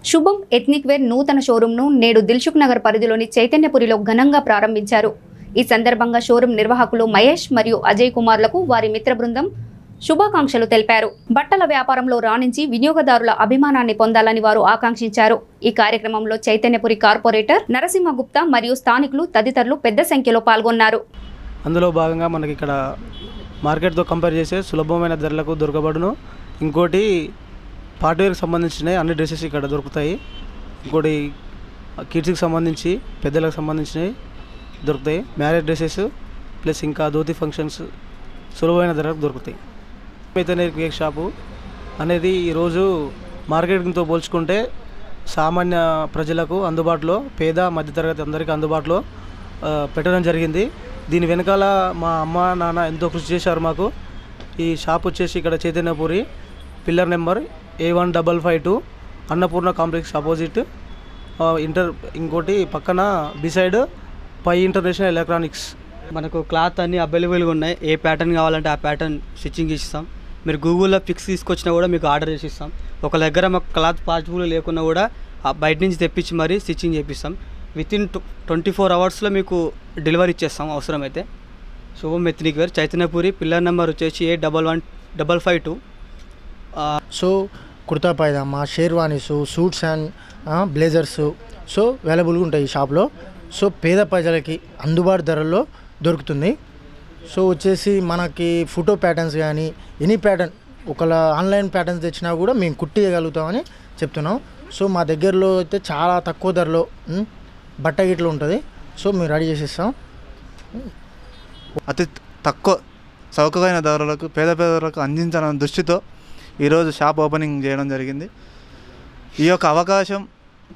శుభం ethnic wear నూతన షోరూంను నేడు దిల్సుఖ్ నగర్ పరిధిలోని చైతన్యపురిలో ఘనంగా ప్రారంభించారు. ఈ సందర్భంగా షోరూం నిర్వాహకులు మహేష్ మరియు అజయ్ కుమార్లకు వారి మిత్ర బృందం శుభాకాంక్షలు తెలిపారు. బట్టల వ్యాపారంలో రాణించి వినియోగదారుల అభిమానాన్ని పొందాలని వారు ఆకాంక్షించారు. ఈ కార్యక్రమంలో చైతన్యపురి కార్పొరేటర్ నరసింహగుప్తా మరియు స్థానికులు తదితరులు పెద్ద సంఖ్యలో పాల్గొన్నారు. అందులో భాగంగా మనకి ఇక్కడ మార్కెట్తో కంపేర్ చేసే సులభమైన ధరలకు దొరకబడును. ఇంకోటి పార్టీవేర్కి సంబంధించిన అన్ని డ్రెస్సెస్ ఇక్కడ దొరుకుతాయి. ఇంకోటి కిడ్స్కి సంబంధించి పెద్దలకు సంబంధించినవి దొరుకుతాయి. మ్యారేజ్ డ్రెస్సెస్ ప్లస్ ఇంకా ధోతి ఫంక్షన్స్ సులభమైన ధరలకు దొరుకుతాయి. చైతన్య కేక్ షాపు అనేది ఈరోజు మార్కెటింగ్తో పోల్చుకుంటే సామాన్య ప్రజలకు అందుబాటులో, పేద మధ్యతరగతి అందరికీ అందుబాటులో పెట్టడం జరిగింది. దీని వెనకాల మా అమ్మ నాన్న ఎంతో కృషి చేశారు. మాకు ఈ షాప్ వచ్చేసి ఇక్కడ Chaitanyapuri pillar number A1552 Annapurna complex opposite ఇంకోటి పక్కన బిసైడ్ పై ఇంటర్నేషనల్ ఎలక్ట్రానిక్స్. మనకు క్లాత్ అన్నీ అవైలబుల్గా ఉన్నాయి. ఏ ప్యాటర్న్ కావాలంటే ఆ ప్యాటర్న్ స్టిచ్చింగ్ ఇస్తాం. మీరు గూగుల్లో పిక్స్ తీసుకొచ్చినా కూడా మీకు ఆర్డర్ చేసి ఇస్తాం. ఒక దగ్గర మాకు క్లాత్ పాసిబుల్ లేకున్నా కూడా బయట నుంచి తెప్పించి మరీ స్టిచ్చింగ్ చేపిస్తాం. వితిన్ 24 అవర్స్లో మీకు డెలివరీ ఇచ్చేస్తాం అవసరమైతే. Shubham ethnic wear Chaitanyapuri pillar number వచ్చేసి A11552. So kurta pyjama, sherwanis, suits and blazers so అవైలబుల్గా ఉంటాయి ఈ షాప్లో. సో పేద ప్రజలకి అందుబాటు ధరల్లో దొరుకుతుంది. సో వచ్చేసి మనకి ఫోటో ప్యాటర్న్స్ కానీ ఎనీ ప్యాటర్న్ ఒకవేళ ఆన్లైన్ ప్యాటర్న్స్ తెచ్చినా కూడా మేము కుట్టియగలుగుతామని చెప్తున్నాం. సో మా దగ్గరలో అయితే చాలా తక్కువ ధరలో బట్ట గిట్లు ఉంటుంది. సో మేము రెడీ చేసిస్తాం. అతి తక్కువ సౌకర్యమైన ధరలకు పేద పేదలకు అందించాలన్న దృష్టితో ఈరోజు షాప్ ఓపెనింగ్ చేయడం జరిగింది. ఈ యొక్క అవకాశం